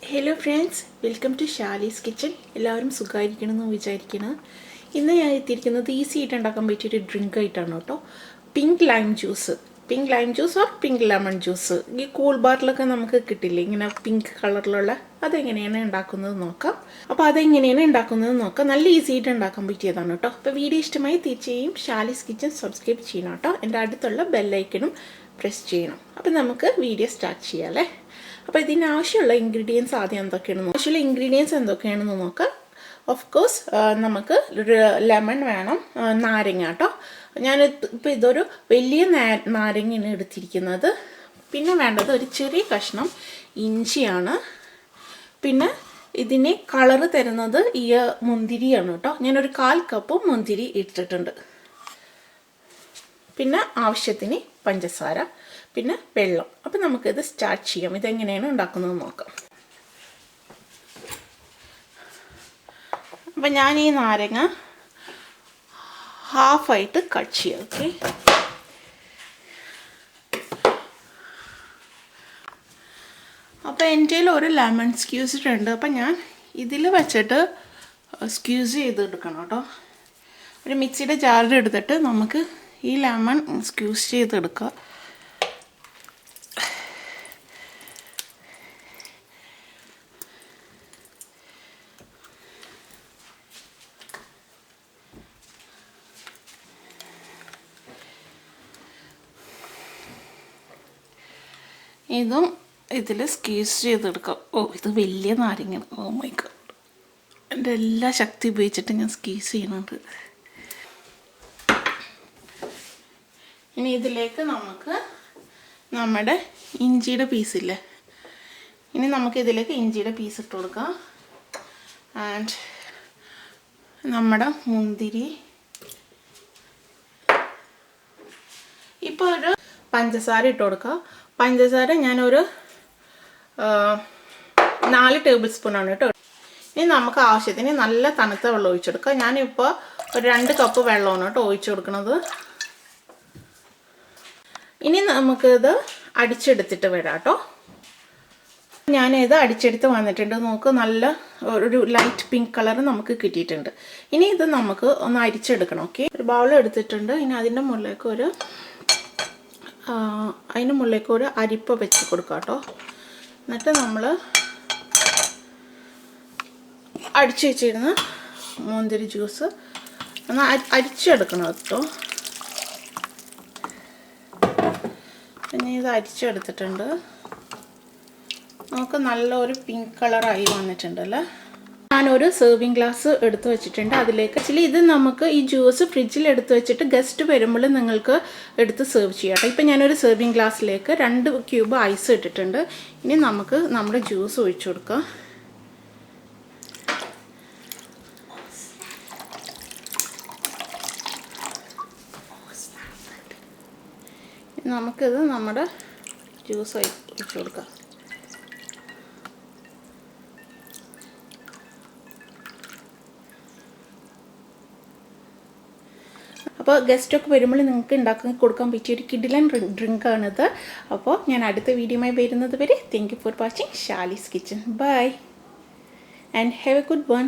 Hello friends, welcome to Shaly's kitchen. എല്ലാവരും സുഖമായിരിക്കണമെന്ന് വിചാരിക്കണം. ഇന്ന് ഞാൻ എത്തിയിരിക്കുന്നത് ഈസി ആയിട്ട് ഉണ്ടാക്കാൻ പറ്റിയൊരു ഡ്രിങ്ക് ആയിട്ടാണ് കേട്ടോ. Pink lime juice or pink lemon juice. ഈ കൂൾ ബാറിലൊക്കെ നമുക്ക് കിട്ടില്ലേ ഇങ്ങനെ പിങ്ക് കളറിലുള്ള, അതെങ്ങനെയാണ് ഉണ്ടാക്കുന്നത് നോക്കാം. അപ്പോൾ അതെങ്ങനെയാണ് ഉണ്ടാക്കുന്നത് നോക്കാം. നല്ല ഈസി ആയിട്ട് ഉണ്ടാക്കാൻ പറ്റിയതാണ് കേട്ടോ. അപ്പോൾ വീഡിയോ ഇഷ്ടമായി തീർച്ചയായും ഷാലീസ് കിച്ചൺ സബ്സ്ക്രൈബ് ചെയ്യണം കേട്ടോ. എൻ്റെ അടുത്തുള്ള ബെല്ലൈക്കനും പ്രസ് ചെയ്യണം. അപ്പോൾ നമുക്ക് വീഡിയോ സ്റ്റാർട്ട് ചെയ്യാം അല്ലേ. അപ്പോൾ ഇതിനാവശ്യമുള്ള ഇൻഗ്രീഡിയൻസ് ആദ്യം എന്തൊക്കെയാണെന്ന് നോക്കാം. ഓഫ് കോഴ്സ് നമുക്ക് ലെമൺ വേണം, നാരങ്ങ കേട്ടോ. ഞാൻ ഇപ്പോൾ ഇതൊരു വലിയ നാരങ്ങയാണ് എടുത്തിരിക്കുന്നത്. പിന്നെ വേണ്ടത് ഒരു ചെറിയ കഷ്ണം ഇഞ്ചിയാണ്. പിന്നെ ഇതിന് കളറ് തരുന്നത് ഈ മുന്തിരിയാണ് കേട്ടോ. ഞാനൊരു 1/4 കപ്പ് മുന്തിരി ഇട്ടിട്ടുണ്ട്. പിന്നെ ആവശ്യത്തിന് പഞ്ചസാര, പിന്നെ വെള്ളം. അപ്പം നമുക്കിത് സ്റ്റാർട്ട് ചെയ്യാം. ഇതെങ്ങനെയാണ് ഉണ്ടാക്കുന്നത് നോക്കാം. അപ്പം ഞാൻ ഈ നാരങ്ങ ഹാഫായിട്ട് കട്ട് ചെയ്യാം. ഓക്കെ, അപ്പോൾ എൻ്റെ ഒരു ലെമൺ സ്ക്യൂസർ ഉണ്ട്. അപ്പം ഞാൻ ഇതിൽ വെച്ചിട്ട് സ്ക്യൂസ് ചെയ്തെടുക്കണം കേട്ടോ. ഒരു മിക്സിയുടെ ജാറിൽ എടുത്തിട്ട് നമുക്ക് ഈ ലെമൺ സ്ക്യൂസ് ചെയ്തെടുക്കുക. ഇതും ഇതിൽ സ്ക്വീസ് ചെയ്തെടുക്കാം. ഇത് വലിയ നാരങ്ങ. മൈ ഗോഡ്, എൻ്റെ എല്ലാ ശക്തി ഉപയോഗിച്ചിട്ട് ഞാൻ സ്ക്വീസ് ചെയ്യുന്നുണ്ട്. ഇനി ഇതിലേക്ക് നമുക്ക് നമ്മുടെ ഇഞ്ചിയുടെ പീസില്ലേ, ഇനി നമുക്ക് ഇതിലേക്ക് ഇഞ്ചിയുടെ പീസ് ഇട്ട് കൊടുക്കാം. ആൻഡ് നമ്മുടെ മുന്തിരി. ഇപ്പോൾ ഒരു പഞ്ചസാര ഇട്ട് കൊടുക്കുക. പഞ്ചസാര ഞാനൊരു 4 ടേബിൾ സ്പൂണാണ് കേട്ടോ. ഇനി നമുക്ക് ആവശ്യത്തിന് നല്ല തണുത്ത വെള്ളം ഒഴിച്ചെടുക്കുക. ഞാനിപ്പോൾ ഒരു 2 കപ്പ് വെള്ളമാണ് കേട്ടോ ഒഴിച്ചു കൊടുക്കുന്നത്. ഇനി നമുക്കിത് അടിച്ചെടുത്തിട്ട് വരാം കേട്ടോ. ഞാനിത് അടിച്ചെടുത്ത് വന്നിട്ടുണ്ട്. നമുക്ക് നല്ല ഒരു ലൈറ്റ് പിങ്ക് കളർ നമുക്ക് കിട്ടിയിട്ടുണ്ട്. ഇനി ഇത് നമുക്ക് ഒന്ന് അരിച്ചെടുക്കണം. ഓക്കെ, ഒരു ബൗൾ എടുത്തിട്ടുണ്ട്. ഇനി അതിൻ്റെ മുകളിലേക്ക് ഒരു അരിപ്പ വെച്ച് കൊടുക്കാം കേട്ടോ. എന്നിട്ട് നമ്മൾ അടിച്ചു വെച്ചിരുന്ന മുന്തിരി ജ്യൂസ് ഒന്ന് അരിച്ചെടുക്കണം കേട്ടോ. പിന്നെ ഇത് അരിച്ചെടുത്തിട്ടുണ്ട്. നമുക്ക് നല്ലൊരു പിങ്ക് കളറായി വന്നിട്ടുണ്ടല്ലേ. ഞാനൊരു സെർവിങ് ഗ്ലാസ് എടുത്ത് വെച്ചിട്ടുണ്ട്. അതിലേക്ക് ഇത് നമുക്ക് ഈ ജ്യൂസ് ഫ്രിഡ്ജിൽ എടുത്ത് വെച്ചിട്ട് ഗസ്റ്റ് വരുമ്പോൾ നിങ്ങൾക്ക് എടുത്ത് സെർവ് ചെയ്യാം കേട്ടോ. ഇപ്പം ഞാനൊരു സെർവിങ് ഗ്ലാസ്സിലേക്ക് 2 ക്യൂബ് ഐസ് ഇട്ടിട്ടുണ്ട്. ഇനി നമുക്ക് നമ്മുടെ ജ്യൂസ് ഒഴിച്ചു കൊടുക്കാം. നമുക്കിത് നമ്മുടെ ജ്യൂസ് ഒഴിച്ചു കൊടുക്കാം. അപ്പോൾ ഗസ്റ്റൊക്കെ വരുമ്പോൾ നിങ്ങൾക്ക് ഉണ്ടാക്കി കൊടുക്കാൻ പറ്റിയ ഒരു കിഡിലൻ ഡ്രിങ്കാണിത്. അപ്പോൾ ഞാൻ അടുത്ത വീഡിയോയുമായി വരുന്നത് വരെ thank you for watching Shaly's kitchen. Bye and have a good one.